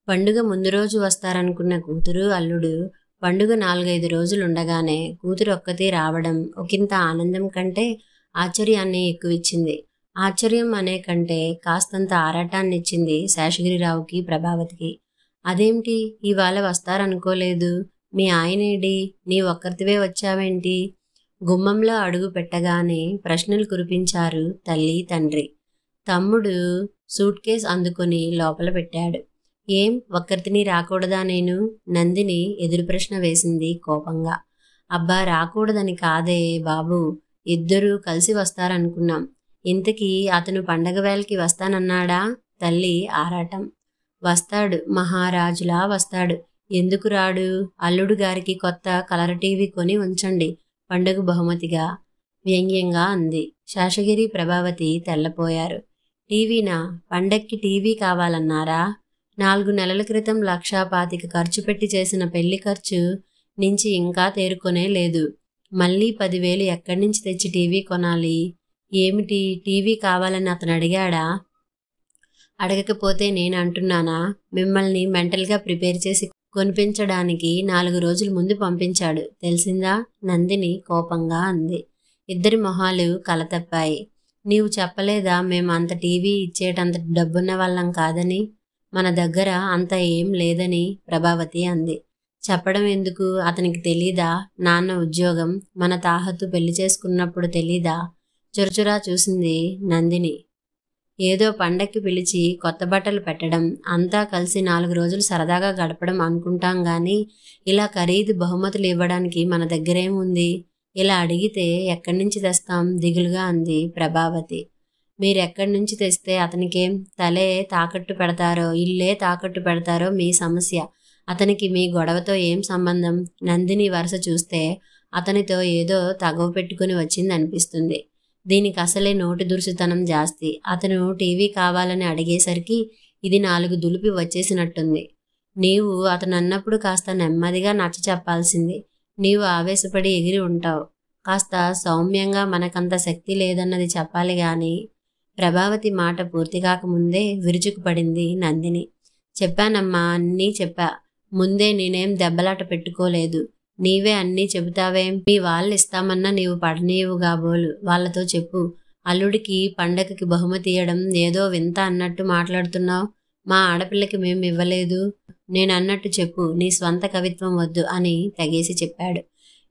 పండుగ ముందు రోజు వస్తారనుకున్న కూతురు, అల్లుడు పండుగ 4-5 రోజులుండగానే కూతురు ఒక్కతే రావడం ఒకంత ఆనందం కంటే ఆశ్చర్యాన్ని ఎక్కువిచ్చింది. ఆశ్చర్యం అనే కంటే కాస్తంత ఆరాటాన్నిచ్చింది శేషగిరిరావుకి, ప్రభావతికి. అదేమిటి ఇవాళ వస్తారనుకోలేదు, మీ ఆయనేడి, నీ ఒక్కరితివే వచ్చావేంటి? గుమ్మంలో అడుగు పెట్టగానే ప్రశ్నలు కురిపించారు తల్లి, తండ్రి. తమ్ముడు సూట్ కేస్ అందుకొని లోపల పెట్టాడు. ఏం ఒక్కరితిని రాకూడదా నేను? నందిని ఎదురు ప్రశ్న వేసింది కోపంగా. అబ్బా, రాకూడదని కాదే బాబు, ఇద్దరూ కలిసి వస్తారనుకున్నాం. ఇంతకీ అతను పండగ వేళకి వస్తానన్నాడా? తల్లి ఆరాటం. వస్తాడు, మహారాజులా వస్తాడు. ఎందుకు రాడు? అల్లుడు గారికి కొత్త కలర్ టీవీ కొని ఉంచండి పండుగ బహుమతిగా వ్యంగ్యంగా అంది. శేషగిరి, ప్రభావతి తెల్లపోయారు. టీవీనా? పండక్కి టీవీ కావాలన్నారా? 4 నెలల క్రితం 1,25,000 ఖర్చు పెట్టి చేసిన పెళ్లి ఖర్చు నుంచి ఇంకా తేరుకొనే లేదు. మళ్ళీ 10,000 ఎక్కడి నుంచి తెచ్చి టీవీ కొనాలి? ఏమిటి, టీవీ కావాలని అతను అడిగాడా? అడగకపోతే నేను అంటున్నానా? మిమ్మల్ని మెంటల్గా ప్రిపేర్ చేసి కొనిపించడానికి 4 రోజుల ముందు పంపించాడు, తెలిసిందా? నందిని కోపంగా అంది. ఇద్దరి మొహాలు కలతప్పాయి. నీవు చెప్పలేదా మేము అంత టీవీ ఇచ్చేటంత డబ్బున్న వాళ్ళం కాదని? మన దగ్గర అంత ఏం లేదని ప్రభావతి అంది. చెప్పడం ఎందుకు? అతనికి తెలీదా నాన్న ఉద్యోగం? మన తాహతు పెళ్లి చేసుకున్నప్పుడు తెలీదా? చురచురా చూసింది నందిని. ఏదో పండక్కి పిలిచి కొత్త బట్టలు పెట్టడం, అంతా కలిసి 4 రోజులు సరదాగా గడపడం అనుకుంటాం గాని ఇలా ఖరీదు బహుమతులు ఇవ్వడానికి మన దగ్గరేముంది? ఇలా అడిగితే ఎక్కడి నుంచి తెస్తాం? దిగులుగా అంది ప్రభావతి. మీరెక్కడి నుంచి తెస్తే అతనికేం? తలే తాకట్టు పెడతారో, ఇల్లే తాకట్టు పెడతారో మీ సమస్య. అతనికి మీ గొడవతో ఏం సంబంధం? నందిని వరుస చూస్తే అతనితో ఏదో తగవ పెట్టుకుని వచ్చిందనిపిస్తుంది. దీనికి అసలే నోటి దురుసుతనం జాస్తి. అతను టీవీ కావాలని అడిగేసరికి ఇది 4 దులిపి వచ్చేసినట్టుంది. నీవు అతను అన్నప్పుడు కాస్త నెమ్మదిగా నచ్చ చెప్పాల్సింది. నీవు ఆవేశపడి ఎగిరి ఉంటావు. కాస్త సౌమ్యంగా మనకంత శక్తి లేదన్నది చెప్పాలి గాని. ప్రభావతి మాట పూర్తి కాకముందే విరుచుకుపడింది నందిని. చెప్పానమ్మా, అన్నీ చెప్పా. ముందే నేనేం దెబ్బలాట పెట్టుకోలేదు. నీవే అన్నీ చెబుతావేం? మీ వాళ్ళు ఇస్తామన్నా నీవు పడనీవు కాబోలు. వాళ్ళతో చెప్పు. అల్లుడికి పండగకి బహుమతి ఇయ్యడం ఏదో వింత అన్నట్టు మాట్లాడుతున్నావు. మా ఆడపిల్లకి మేం ఇవ్వలేదు. నేనన్నట్టు చెప్పు, నీ స్వంత కవిత్వం వద్దు అని తెగేసి చెప్పాడు.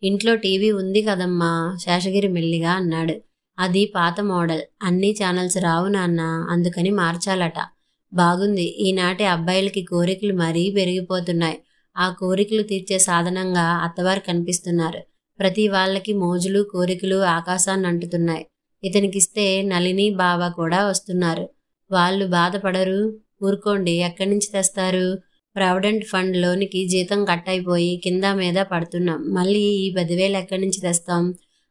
ఇంట్లో టీవీ ఉంది కదమ్మా, శేషగిరి మెల్లిగా అన్నాడు. అది పాత మోడల్, అన్ని ఛానల్స్ రావు నాన్న, అందుకని మార్చాలట. బాగుంది. ఈనాటి అబ్బాయిలకి కోరికలు మరీ పెరిగిపోతున్నాయి. ఆ కోరికలు తీర్చే సాధనంగా అత్తవారు కనిపిస్తున్నారు. ప్రతి వాళ్ళకి మోజులు, కోరికలు ఆకాశాన్ని అంటుతున్నాయి. ఇతనికిస్తే నళిని, బావ కూడా వస్తున్నారు. వాళ్ళు బాధపడరు. ఊరుకోండి. ఎక్కడి నుంచి తెస్తారు? ప్రావిడెంట్ ఫండ్ లోనికి జీతం కట్ అయిపోయి కింద మీద పడుతున్నాం. మళ్ళీ ఈ 10,000 ఎక్కడి నుంచి తెస్తాం?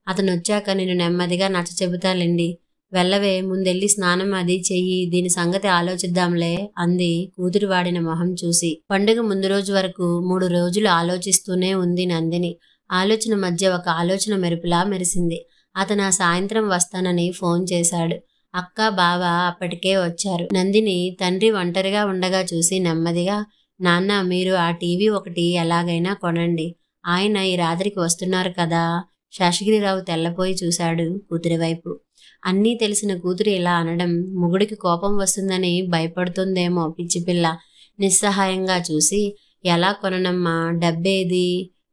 అతను వచ్చాక నేను నెమ్మదిగా నచ్చ చెబుతాలేండి. వెళ్ళవే, ముందెళ్ళి స్నానం అది చెయ్యి, దీని సంగతి ఆలోచిద్దాంలే అంది కూతురు వాడిన మొహం చూసి. పండుగ ముందు రోజు వరకు 3 రోజులు ఆలోచిస్తూనే ఉంది నందిని. ఆలోచన మధ్య ఒక ఆలోచన మెరుపులా మెరిసింది. అతను ఆ సాయంత్రం వస్తానని ఫోన్ చేశాడు. అక్క, బావ అప్పటికే వచ్చారు. నందిని తండ్రి ఒంటరిగా ఉండగా చూసి నెమ్మదిగా, నాన్న, మీరు ఆ టీవీ ఒకటి ఎలాగైనా కొనండి. ఆయన ఈ రాత్రికి వస్తున్నారు కదా. శేషగిరిరావు తెల్లపోయి చూశాడు కూతురి వైపు. అన్నీ తెలిసిన కూతురు ఇలా అనడం మొగుడికి కోపం వస్తుందని భయపడుతుందేమో పిచ్చిపిల్ల. నిస్సహాయంగా చూసి, ఎలా కొననమ్మా, డబ్బేది?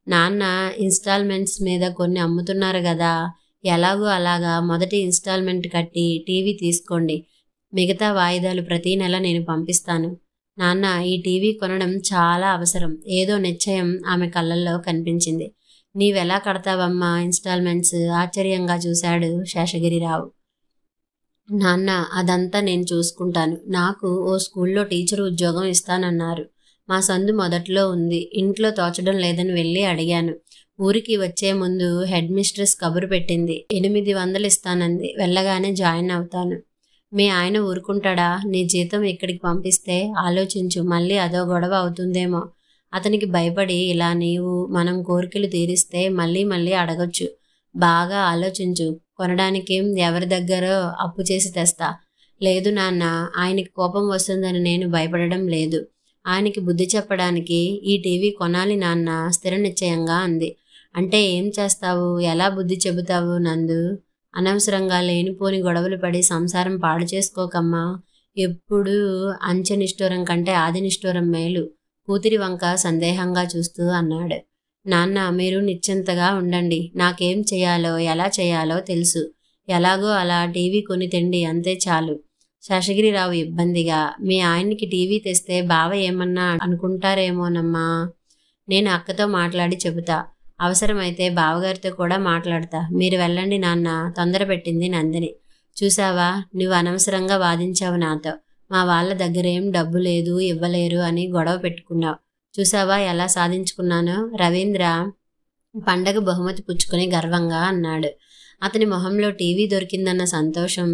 నాన్న ఇన్స్టాల్మెంట్స్ మీద కొన్ని అమ్ముతున్నారు కదా. ఎలాగో అలాగా మొదటి ఇన్స్టాల్మెంట్ కట్టి టీవీ తీసుకోండి. మిగతా వాయిదాలు ప్రతీ నెల నేను పంపిస్తాను. నాన్న, ఈ టీవీ కొనడం చాలా అవసరం. ఏదో నిశ్చయం ఆమె కళ్ళల్లో కనిపించింది. నీవెలా కడతావమ్మా ఇన్స్టాల్మెంట్స్? ఆశ్చర్యంగా చూశాడు శేషగిరిరావు. నాన్న, అదంతా నేను చూసుకుంటాను. నాకు ఓ స్కూల్లో టీచర్ ఉద్యోగం ఇస్తానన్నారు. మా సందు మొదట్లో ఉంది. ఇంట్లో తోచడం లేదని వెళ్ళి అడిగాను. ఊరికి వచ్చే ముందు హెడ్ మిస్ట్రెస్ కబురు పెట్టింది. 800 ఇస్తానంది. వెళ్ళగానే జాయిన్ అవుతాను. మీ ఆయన ఊరుకుంటాడా? నీ జీతం ఇక్కడికి పంపిస్తే? ఆలోచించు, మళ్ళీ అదో గొడవ అవుతుందేమో. అతనికి భయపడి ఇలా నీవు మనం కోరికలు తీరిస్తే మళ్ళీ మళ్ళీ అడగొచ్చు. బాగా ఆలోచించు. కొనడానికేం ఎవరి దగ్గరో అప్పు చేసి తెస్తా. లేదు నాన్న, ఆయనకి కోపం వస్తుందని నేను భయపడడం లేదు. ఆయనకి బుద్ధి చెప్పడానికి ఈ టీవీ కొనాలి నాన్న స్థిర నిశ్చయంగా అంది. అంటే ఏం చేస్తావు, ఎలా బుద్ధి చెబుతావు నందు? అనవసరంగా లేనిపోని గొడవలు పడి సంసారం పాడు చేసుకోకమ్మా. ఎప్పుడూ అంచె నిష్ఠూరం కంటే ఆది నిష్ఠూరం మేలు. కూతురి వంక సందేహంగా చూస్తూ అన్నాడు. నాన్న మీరు నిశ్చింతగా ఉండండి. నాకేం చేయాలో ఎలా చేయాలో తెలుసు. ఎలాగో అలా టీవీ కొని తెండి అంతే చాలు. శేషగిరిరావు ఇబ్బందిగా, మీ ఆయన్ని టీవీ తెస్తే బావ ఏమన్నా అనుకుంటారేమోనమ్మా. నేను అక్కతో మాట్లాడి చెబుతా. అవసరమైతే బావగారితో కూడా మాట్లాడతా. మీరు వెళ్ళండి నాన్న, తొందర పెట్టింది నందిని. చూసావా, నువ్వు అనవసరంగా వాదించావు నాతో. మా వాళ్ళ దగ్గరేం డబ్బు లేదు, ఇవ్వలేరు అని గొడవ పెట్టుకున్నావు. చూసావా ఎలా సాధించుకున్నానో. రవీంద్ర పండగ బహుమతి పుచ్చుకొని గర్వంగా అన్నాడు. అతని మొహంలో టీవీ దొరికిందన్న సంతోషం,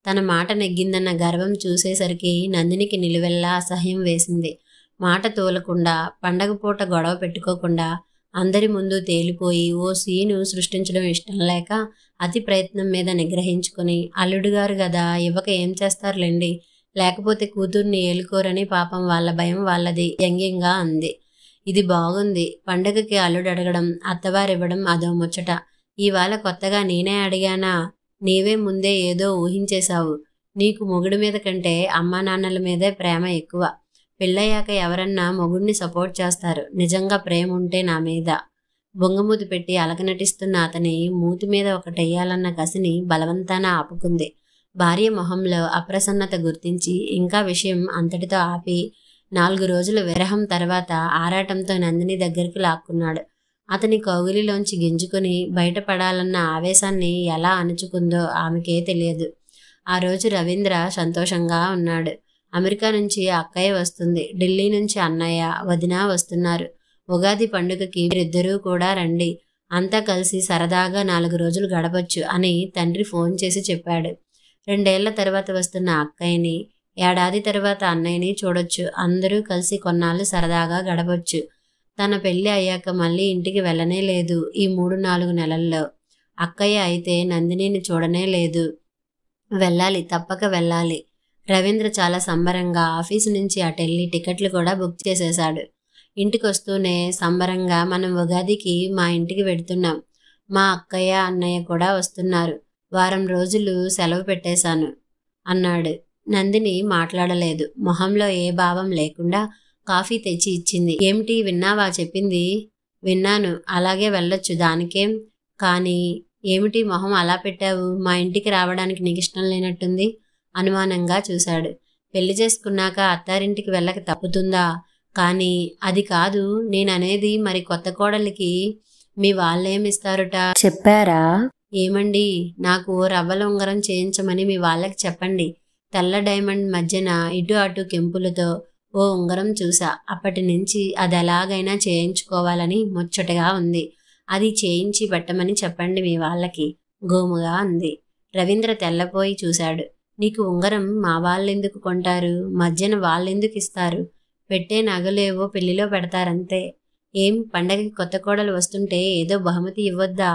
తన మాట నెగ్గిందన్న గర్వం చూసేసరికి నందినికి నిలువెల్లా అసహ్యం వేసింది. మాట తోలకుండా, పండగ పూట గొడవ పెట్టుకోకుండా అందరి ముందు తేలిపోయి ఓ సీను సృష్టించడం ఇష్టం లేక అతి ప్రయత్నం మీద నిగ్రహించుకుని, అల్లుడుగారు గదా, ఇవ్వక ఏం చేస్తారులేండి, లేకపోతే కూతుర్ని ఏలుకోరని పాపం వాళ్ళ భయం వాళ్ళది వ్యంగ్యంగా అంది. ఇది బాగుంది. పండగకి అల్లుడు అడగడం, అత్తవారివ్వడం అదో ముచ్చట. ఇవాళ కొత్తగా నేనే అడిగానా? నీవే ముందే ఏదో ఊహించేశావు. నీకు మొగుడి మీద కంటే అమ్మా నాన్నల మీదే ప్రేమ ఎక్కువ. పెళ్ళయ్యాక ఎవరన్నా మొగుడిని సపోర్ట్ చేస్తారు, నిజంగా ప్రేమ ఉంటే నా మీద. బొంగమూతి పెట్టి అలకనటిస్తున్న అతని మూతి మీద ఒకటెయ్యాలన్న కసిని బలవంతాన ఆపుకుంది. భార్య మొహంలో అప్రసన్నత గుర్తించి ఇంకా విషయం అంతటితో ఆపి 4 రోజుల విరహం తర్వాత ఆరాటంతో నందిని దగ్గరికి లాక్కున్నాడు. అతని కౌగిలిలోంచి గింజుకుని బయటపడాలన్న ఆవేశాన్ని ఎలా అణుచుకుందో ఆమెకే తెలియదు. ఆ రోజు రవీంద్ర సంతోషంగా ఉన్నాడు. అమెరికా నుంచి అక్కయ్య వస్తుంది, ఢిల్లీ నుంచి అన్నయ్య, వదిన వస్తున్నారు. ఉగాది పండుగకి వీరిద్దరూ కూడా రండి, అంతా కలిసి సరదాగా 4 రోజులు గడపొచ్చు అని తండ్రి ఫోన్ చేసి చెప్పాడు. 2 ఏళ్ల తర్వాత వస్తున్న అక్కయ్యని, ఏడాది తర్వాత అన్నయ్యని చూడొచ్చు. అందరూ కలిసి కొన్నాళ్ళు సరదాగా గడపొచ్చు. తన పెళ్లి అయ్యాక మళ్ళీ ఇంటికి వెళ్ళనే లేదు ఈ 3-4 నెలల్లో. అక్కయ్య అయితే నందినిని చూడనే లేదు. వెళ్ళాలి, తప్పక వెళ్ళాలి. రవీంద్ర చాలా సంబరంగా ఆఫీసు నుంచి అటెళ్ళి టికెట్లు కూడా బుక్ చేసేశాడు. ఇంటికొస్తూనే సంబరంగా, మనం ఉగాదికి మా ఇంటికి వెడుతున్నాం. మా అక్కయ్య అన్నయ్య కూడా వస్తున్నారు. వారం రోజులు సెలవు పెట్టేశాను అన్నాడు. నందిని మాట్లాడలేదు. మొహంలో ఏ భావం లేకుండా కాఫీ తెచ్చి ఇచ్చింది. ఏమిటి, విన్నావా చెప్పింది? విన్నాను. అలాగే వెళ్ళొచ్చు, దానికేం. కానీ ఏమిటి మొహం అలా పెట్టావు? మా ఇంటికి రావడానికి నీకు ఇష్టం లేనట్టుంది. అనుమానంగా చూశాడు. పెళ్లి చేసుకున్నాక అత్తారింటికి వెళ్ళక తప్పుతుందా? కానీ అది కాదు నేననేది. మరి కొత్త కోడలికి మీ వాళ్ళేమిస్తారుట చెప్పారా? ఏమండి, నాకు రవ్వల ఉంగరం చేయించమని మీ వాళ్ళకి చెప్పండి. తెల్ల డైమండ్ మధ్యన ఇటు అటు కెంపులతో ఓ ఉంగరం చూసా. అప్పటి నుంచి అది ఎలాగైనా చేయించుకోవాలని ముచ్చటగా ఉంది. అది చేయించి పెట్టమని చెప్పండి మీ వాళ్ళకి, గోముగా అంది. రవీంద్ర తెల్లపోయి చూశాడు. నీకు ఉంగరం మా వాళ్ళెందుకు కొంటారు? మధ్యన వాళ్ళెందుకు ఇస్తారు? పెట్టే నగలేవో పెళ్లిలో పెడతారంతే. ఏం, పండగకి కొత్త కోడలు వస్తుంటే ఏదో బహుమతి ఇవ్వొద్దా?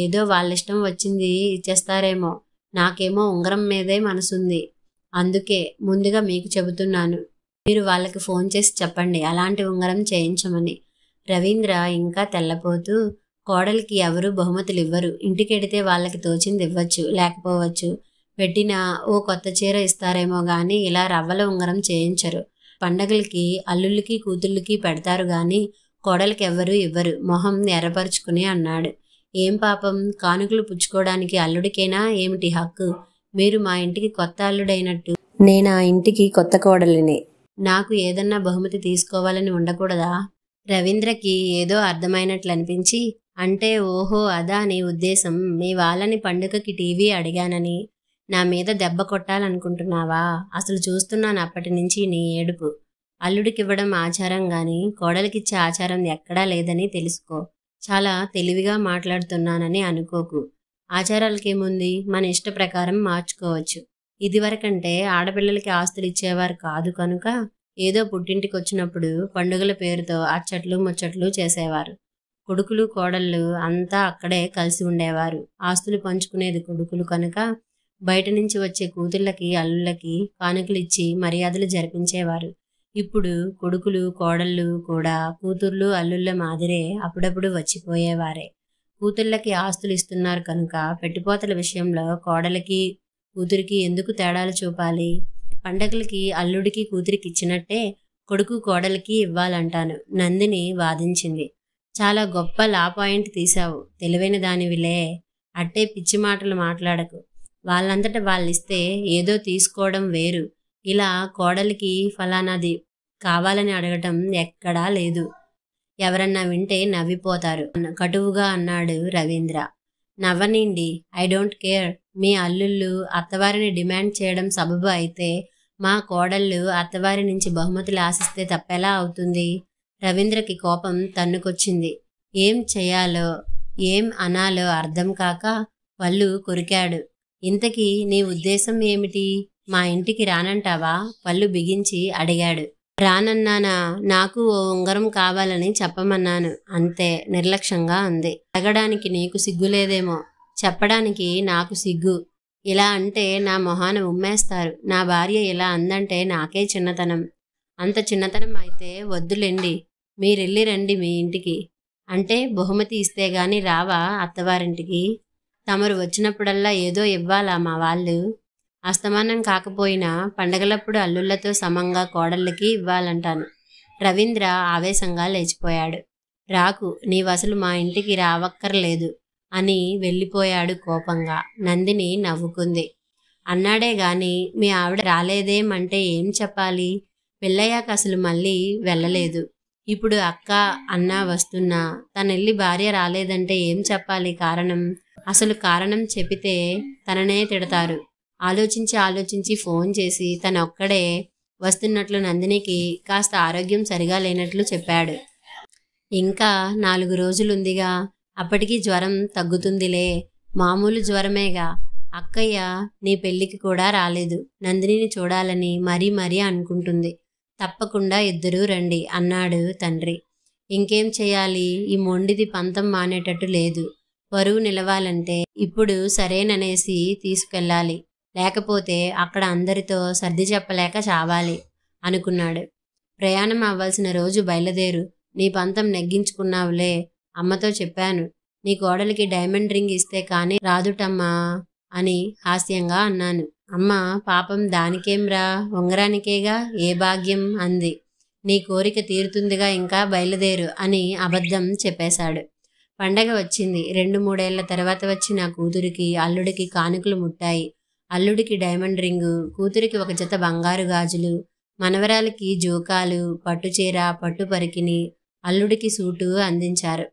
ఏదో వాళ్ళిష్టం వచ్చింది ఇచ్చేస్తారేమో. నాకేమో ఉంగరం మీదే మనసుంది. అందుకే ముందుగా మీకు చెబుతున్నాను. మీరు వాళ్ళకి ఫోన్ చేసి చెప్పండి అలాంటి ఉంగరం చేయించమని. రవీంద్ర ఇంకా తెల్లపోతూ, కోడలికి ఎవరూ బహుమతులు ఇవ్వరు. ఇంటికెడితే వాళ్ళకి తోచింది ఇవ్వచ్చు, లేకపోవచ్చు. పెట్టినా ఓ కొత్త చీర ఇస్తారేమో గాని ఇలా రవ్వల ఉంగరం చేయించరు. పండగలకి అల్లుళ్ళకి కూతుళ్ళకి పెడతారు గాని కోడలికి ఎవ్వరూ ఇవ్వరు. మొహం ఎర్రపరుచుకుని అన్నాడు. ఏం పాపం, కానుకలు పుచ్చుకోవడానికి అల్లుడికేనా ఏమిటి హక్కు? మీరు మా ఇంటికి కొత్త అల్లుడైనట్టు నేనా ఇంటికి కొత్త కోడలిని. నాకు ఏదన్నా బహుమతి తీసుకోవాలని ఉండకూడదా? రవీంద్రకి ఏదో అర్థమైనట్లు అనిపించి, అంటే ఓహో అదా నీ ఉద్దేశం? మీ వాళ్ళని పండుగకి టీవీ అడిగానని నా మీద దెబ్బ కొట్టాలనుకుంటున్నావా? అసలు చూస్తున్నాను అప్పటి నుంచి నీ ఏడుపు. అల్లుడికివ్వడం ఆచారం గాని కోడలికిచ్చే ఆచారం ఎక్కడా లేదని తెలుసుకో. చాలా తెలివిగా మాట్లాడుతున్నానని అనుకోకు. ఆచారాలకేముంది, మన ఇష్ట ప్రకారం మార్చుకోవచ్చు. ఇదివరకంటే ఆడపిల్లలకి ఆస్తులు ఇచ్చేవారు కాదు కనుక ఏదో పుట్టింటికి వచ్చినప్పుడు పండుగల పేరుతో అచ్చట్లు ముచ్చట్లు చేసేవారు. కొడుకులు కోడళ్ళు అంతా అక్కడే కలిసి ఉండేవారు. ఆస్తులు పంచుకునేది కొడుకులు కనుక బయట నుంచి వచ్చే కూతుళ్ళకి అల్లుళ్ళకి కానుకలిచ్చి మర్యాదలు జరిపించేవారు. ఇప్పుడు కొడుకులు కోడళ్ళు కూడా కూతుర్లు అల్లుళ్ళ మాదిరే అప్పుడప్పుడు వచ్చిపోయేవారే. కూతుళ్ళకి ఆస్తులు ఇస్తున్నారు కనుక పెట్టుపోతల విషయంలో కోడలికి కూతురికి ఎందుకు తేడాలు చూపాలి? పండగలకి అల్లుడికి కూతురికి ఇచ్చినట్టే కొడుకు కోడలికి ఇవ్వాలంటాను నందిని వాదించింది. చాలా గొప్ప లా పాయింట్ తీశావు, తెలివైన దానివిలే. అట్టే పిచ్చి మాటలు మాట్లాడకు. వాళ్ళంతట వాళ్ళిస్తే ఏదో తీసుకోవడం వేరు. ఇలా కోడలికి ఫలానాది కావాలని అడగటం ఎక్కడా లేదు. ఎవరన్నా వింటే నవ్విపోతారు కటువుగా అన్నాడు రవీంద్ర. నవ్వనిండి, ఐ డోంట్ కేర్. మీ అల్లుళ్ళు అత్తవారిని డిమాండ్ చేయడం సబబు అయితే మా కోడళ్ళు అత్తవారి నుంచి బహుమతులు ఆశిస్తే తప్పెలా అవుతుంది? రవీంద్రకి కోపం తన్నుకొచ్చింది. ఏం చెయ్యాలో ఏం అనాలో అర్థం కాక పళ్ళు కొరికాడు. ఇంతకీ నీ ఉద్దేశం ఏమిటి? మా ఇంటికి రానంటావా? పళ్ళు బిగించి అడిగాడు. రానన్నానా? నాకు ఓ ఉంగరం కావాలని చెప్పమన్నాను అంతే, నిర్లక్ష్యంగా అంది. అడగడానికి నీకు సిగ్గులేదేమో, చెప్పడానికి నాకు సిగ్గు. ఇలా అంటే నా మొహాన ఉమ్మేస్తారు. నా భార్య ఇలా అందంటే నాకే చిన్నతనం. అంత చిన్నతనం అయితే వద్దులేండి, మీరెళ్ళి రండి మీ ఇంటికి. అంటే బహుమతి ఇస్తే గాని రావా అత్తవారింటికి? తమరు వచ్చినప్పుడల్లా ఏదో ఇవ్వాలా మా వాళ్ళు? అస్తమానం కాకపోయినా పండగలప్పుడు అల్లుళ్లతో సమంగా కోడళ్ళకి ఇవ్వాలంటాను. రవీంద్ర ఆవేశంగా లేచిపోయాడు. రాకు, నీవసలు మా ఇంటికి రావక్కర్లేదు అని వెళ్ళిపోయాడు కోపంగా. నందిని నవ్వుకుంది. అన్నాడే గాని మీ ఆవిడ రాలేదేమంటే ఏం చెప్పాలి? పెళ్ళయ్యాక అసలు మళ్ళీ వెళ్ళలేదు. ఇప్పుడు అక్క అన్నా వస్తున్నా తనెళ్ళి భార్య రాలేదంటే ఏం చెప్పాలి కారణం? అసలు కారణం చెబితే తననే తిడతారు. ఆలోచించి ఫోన్ చేసి తనొక్కడే వస్తున్నట్లు నందినికి కాస్త ఆరోగ్యం సరిగా లేనట్లు చెప్పాడు. ఇంకా 4 రోజులుందిగా, అప్పటికి జ్వరం తగ్గుతుందిలే. మామూలు జ్వరమేగా. అక్కయ్య నీ పెళ్ళికి కూడా రాలేదు. నందినిని చూడాలని మరీ అనుకుంటుంది. తప్పకుండా ఇద్దరూ రండి అన్నాడు తండ్రి. ఇంకేం చెయ్యాలి? ఈ మొండిది పంతం మానేటట్టు లేదు. పరువు నిలవాలంటే ఇప్పుడు సరేననేసి తీసుకెళ్ళాలి. లేకపోతే అక్కడ అందరితో సర్ది చెప్పలేక చావాలి అనుకున్నాడు. ప్రయాణం అవ్వాల్సిన రోజు బయలుదేరు. నీ పంతం నెగ్గించుకున్నావులే. అమ్మతో చెప్పాను. నీ కోడలికి డైమండ్ రింగ్ ఇస్తే కానీ రాదుటమ్మా అని హాస్యంగా అన్నాను. అమ్మ పాపం దానికేంరా, ఉంగరానికేగా, ఏ భాగ్యం అంది. నీ కోరిక తీరుతుందిగా, ఇంకా బయలుదేరు అని అబద్ధం చెప్పేశాడు. పండగ వచ్చింది. 2-3 ఏళ్ల తర్వాత వచ్చిన కూతురికి అల్లుడికి కానుకలు ముట్టాయి. అల్లుడికి డైమండ్ రింగు, కూతురికి ఒక జత బంగారు గాజులు, మనవరాలికి జూకాలు, పట్టుచీర, పట్టు పరికిని, అల్లుడికి సూటు అందించారు.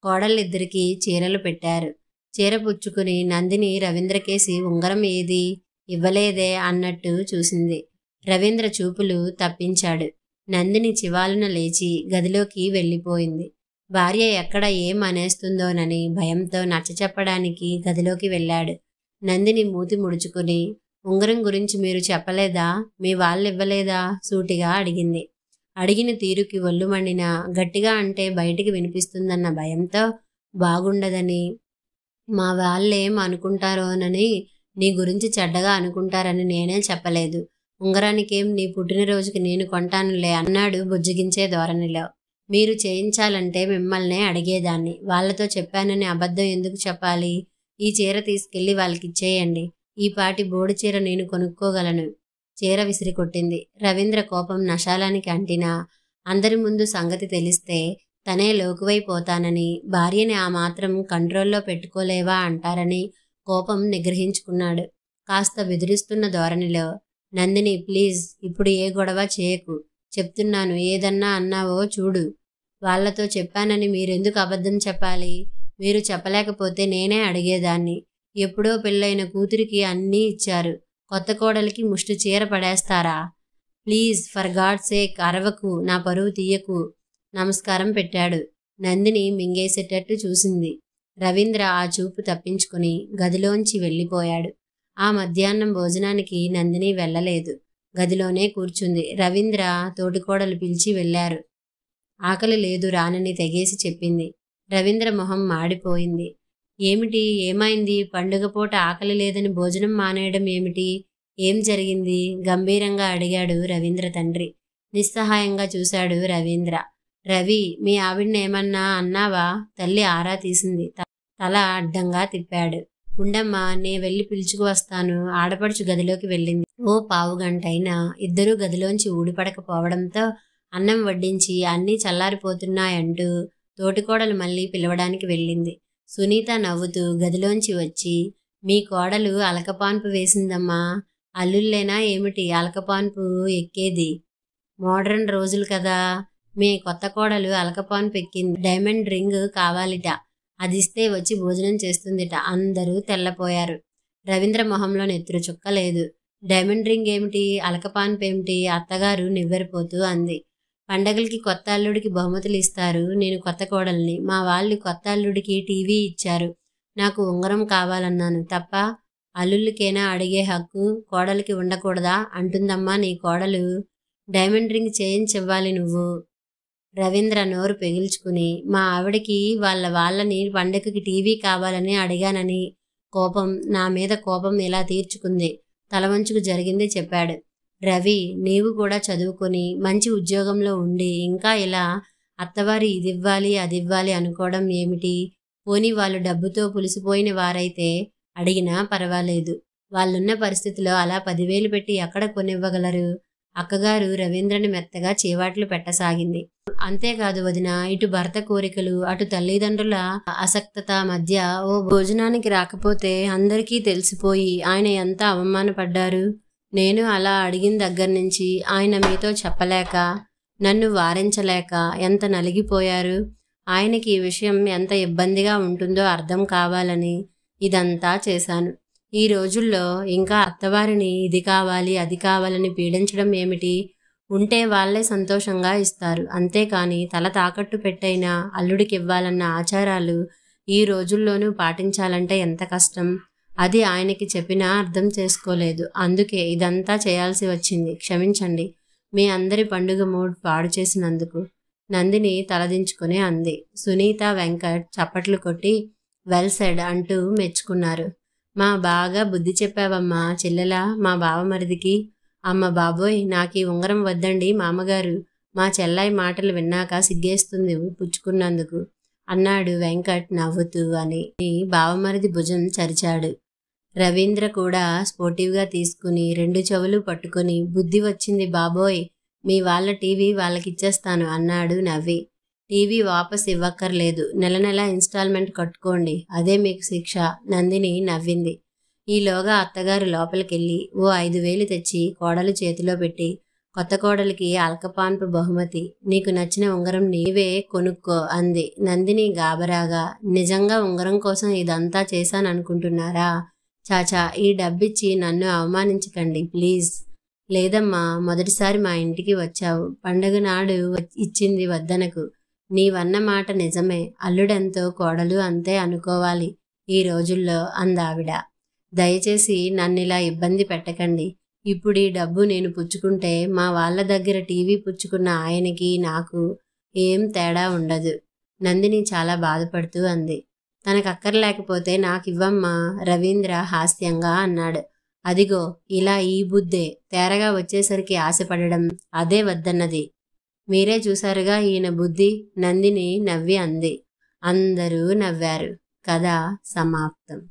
కోడళ్ళిద్దరికీ చీరలు పెట్టారు. చీర పుచ్చుకుని నందిని రవీంద్రకేసి ఉంగరం ఏది? ఇవ్వలేదే అన్నట్టు చూసింది. రవీంద్ర చూపులు తప్పించాడు. నందిని చివాలున లేచి గదిలోకి వెళ్ళిపోయింది. భార్య ఎక్కడ ఏం అనేస్తుందోనని భయంతో నచ్చచెప్పడానికి గదిలోకి వెళ్ళాడు. నందిని మూతి ముడుచుకుని, ఉంగరం గురించి మీరు చెప్పలేదా? మీ వాళ్ళివ్వలేదా? సూటిగా అడిగింది. అడిగిన తీరుకి ఒళ్ళు మండినా గట్టిగా అంటే బయటికి వినిపిస్తుందన్న భయంతో, బాగుండదని, మా వాళ్ళేం అనుకుంటారోనని, నీ గురించి చెడ్డగా అనుకుంటారని నేనే చెప్పలేదు. ఉంగరానికేం, నీ పుట్టినరోజుకి నేను కొంటానులే అన్నాడు బుజ్జగించే ధోరణిలో. మీరు చేయించాలంటే మిమ్మల్నే అడిగేదాన్ని. వాళ్లతో చెప్పానని అబద్ధం ఎందుకు చెప్పాలి? ఈ చీర తీసుకెళ్లి వాళ్ళకిచ్చేయండి. ఈ పాటి బోడి చీర నేను కొనుక్కోగలను. చీర విసిరికొట్టింది. రవీంద్ర కోపం నశాలానికి అంటినా అందరి ముందు సంగతి తెలిస్తే తనే లోకువైపోతానని, భార్యని ఆ మాత్రం కంట్రోల్లో పెట్టుకోలేవా అంటారని కోపం నిగ్రహించుకున్నాడు. కాస్త బెదిరిస్తున్న ధోరణిలో, నందిని ప్లీజ్, ఇప్పుడు ఏ గొడవ చేయకు. చెప్తున్నాను, ఏదన్నా అన్నావో చూడు. వాళ్లతో చెప్పానని మీరెందుకు అబద్ధం చెప్పాలి? మీరు చెప్పలేకపోతే నేనే అడిగేదాన్ని. ఎప్పుడో పెళ్ళైన కూతురికి అన్నీ ఇచ్చారు. కొత్త కోడలికి ముష్టి చీర పడేస్తారా? ప్లీజ్, ఫర్ గాడ్ సేక్ అరవకు, నా పరువు తీయకు. నమస్కారం పెట్టాడు. నందిని మింగేసేటట్టు చూసింది. రవీంద్ర ఆ చూపు తప్పించుకుని గదిలోంచి వెళ్ళిపోయాడు. ఆ మధ్యాహ్నం భోజనానికి నందిని వెళ్ళలేదు. గదిలోనే కూర్చుంది. రవీంద్ర తోటికోడలు పిలిచి వెళ్ళారు. ఆకలి లేదు రానని తెగేసి చెప్పింది. రవీంద్ర మొహం మాడిపోయింది. ఏమిటి, ఏమైంది? పండుగ పూట ఆకలి లేదని భోజనం మానేయడం ఏమిటి? ఏం జరిగింది? గంభీరంగా అడిగాడు రవీంద్ర తండ్రి. నిస్సహాయంగా చూశాడు రవీంద్ర. రవి, మీ ఆవిడ్నేమన్నా అన్నావా? తల్లి ఆరా తీసింది. తల అడ్డంగా తిప్పాడు. ఉండమ్మా, నే వెళ్ళి పిలుచుకు వస్తాను. ఆడపడుచు గదిలోకి వెళ్ళింది. ఓ పావుగంటైనా ఇద్దరూ గదిలోంచి ఊడిపడకపోవడంతో అన్నం వడ్డించి అన్నీ చల్లారిపోతున్నాయంటూ తోటికోడలు మళ్ళీ పిలవడానికి వెళ్ళింది. సునీత నవ్వుతూ గదిలోంచి వచ్చి, మీ కోడలు అలకపాన్పు వేసిందమ్మా. అల్లుళ్ళేనా ఏమిటి అలకపాన్పు ఎక్కేది? మోడ్రన్ రోజులు కదా. మీ కొత్త కోడలు అలకపాన్పు ఎక్కింది. Diamond ring కావాలిట. అదిస్తే వచ్చి భోజనం చేస్తుందిట. అందరూ తెల్లపోయారు. రవీంద్ర మొహంలో నెత్తురు చుక్క లేదు. డైమండ్ రింగ్ ఏమిటి, అలకపాన్పేమిటి? అత్తగారు నివ్వెరపోతూ అంది. పండగలకి కొత్త అల్లుడికి బహుమతులు ఇస్తారు. నేను కొత్త కోడల్ని. మా వాళ్ళు కొత్త అల్లుడికి టీవీ ఇచ్చారు. నాకు ఉంగరం కావాలన్నాను తప్ప అల్లుళ్ళకేనా అడిగే హక్కు కోడలికి ఉండకూడదా? అంటుందమ్మా నీ కోడలు. డైమండ్ రింగ్ చేయించివ్వాలి నువ్వు. రవీంద్ర నోరు పెగిల్చుకుని, మా ఆవిడకి వాళ్ళని పండగకి టీవీ కావాలని అడిగానని కోపం, నా మీద కోపం ఇలా తీర్చుకుంది. తలవంచుకు జరిగింది చెప్పాడు. రవి, నీవు కూడా చదువుకొని మంచి ఉద్యోగంలో ఉండి ఇంకా ఇలా అత్తవారి ఇదివ్వాలి అదివ్వాలి అనుకోవడం ఏమిటి? పోనీ వాళ్ళు డబ్బుతో పులిసిపోయిన వారైతే అడిగినా పర్వాలేదు. వాళ్ళున్న పరిస్థితిలో అలా 10,000 పెట్టి ఎక్కడ కొనివ్వగలరు? అక్కగారు రవీంద్రని మెత్తగా చీవాట్లు పెట్టసాగింది. అంతేకాదు వదిన, ఇటు భర్త కోరికలు అటు తల్లిదండ్రుల అసక్తత మధ్య ఓ భోజనానికి రాకపోతే అందరికీ తెలిసిపోయి ఆయన ఎంత అవమానపడ్డారు. నేను అలా అడిగిన దగ్గర నుంచి ఆయన మీతో చెప్పలేక, నన్ను వారించలేక ఎంత నలిగిపోయారు. ఆయనకి ఈ విషయం ఎంత ఇబ్బందిగా ఉంటుందో అర్థం కావాలని ఇదంతా చేశాను. ఈ రోజుల్లో ఇంకా అత్తవారిని ఇది కావాలి అది కావాలని పీడించడం ఏమిటి? ఉంటే వాళ్లే సంతోషంగా ఇస్తారు. అంతేకాని తల తాకట్టు పెట్టైనా అల్లుడికి ఇవ్వాలన్న ఆచారాలు ఈ రోజుల్లోనూ పాటించాలంటే ఎంత కష్టం. అది ఆయనకి చెప్పినా అర్థం చేసుకోలేదు. అందుకే ఇదంతా చేయాల్సి వచ్చింది. క్షమించండి, మీ అందరి పండుగ మూడ్ పాడు చేసినందుకు. నందిని తలదించుకుని అంది. సునీత, వెంకట్ చప్పట్లు కొట్టి వెల్ సెడ్ అంటూ మెచ్చుకున్నారు. మా బాగా బుద్ధి చెప్పావమ్మా చెల్లెలా, మా బావమరిదికి. అమ్మ బాబోయ్, నాకీ ఉంగరం వద్దండి మామగారు. మా చెల్లాయి మాటలు విన్నాక సిగ్గేస్తుంది పుచ్చుకున్నందుకు అన్నాడు వెంకట్ నవ్వుతూ. అని బావమరిది భుజం చరిచాడు. రవీంద్ర కూడా స్పోర్టివ్గా తీసుకుని 2 చెవులు పట్టుకుని, బుద్ధి వచ్చింది బాబోయ్, మీ వాళ్ళ టీవీ వాళ్ళకిచ్చేస్తాను అన్నాడు నవ్వి. టీవీ వాపస్ ఇవ్వక్కర్లేదు, నెల నెల ఇన్స్టాల్మెంట్ కట్టుకోండి, అదే మీకు శిక్ష. నందిని నవ్వింది. ఈలోగా అత్తగారు లోపలికెళ్ళి ఓ 5,000 తెచ్చి కోడలు చేతిలో పెట్టి, కొత్త కోడలికి అల్కపాన్పు బహుమతి, నీకు నచ్చిన ఉంగరం నీవే కొనుక్కో అంది. నందిని గాబరాగా, నిజంగా ఉంగరం కోసం ఇదంతా చేశాననుకుంటున్నారా? చాచా, ఈ డబ్బిచ్చి నన్ను అవమానించకండి ప్లీజ్. లేదమ్మా, మొదటిసారి మా ఇంటికి వచ్చావు, పండగ నాడు ఇచ్చింది వద్దనకు. నీవన్న మాట నిజమే, అల్లుడెంతో కోడలు అంతే అనుకోవాలి ఈ రోజుల్లో అందావిడ. దయచేసి నన్నిలా ఇబ్బంది పెట్టకండి. ఇప్పుడు ఈ డబ్బు నేను పుచ్చుకుంటే మా వాళ్ళ దగ్గర టీవీ పుచ్చుకున్న ఆయనకి నాకు ఏం తేడా ఉండదు. నందిని చాలా బాధపడుతూ అంది. తనకక్కర్లేకపోతే నాకివ్వమ్మా, రవీంద్ర హాస్యంగా అన్నాడు. అదిగో ఇలా ఈ బుద్ధే, తేరగా వచ్చేసరికి ఆశపడడం, అదే వద్దన్నది. మీరే చూశారుగా ఈయన బుద్ధి, నందిని నవ్వి అంది. అందరూ నవ్వారు. కథ సమాప్తం.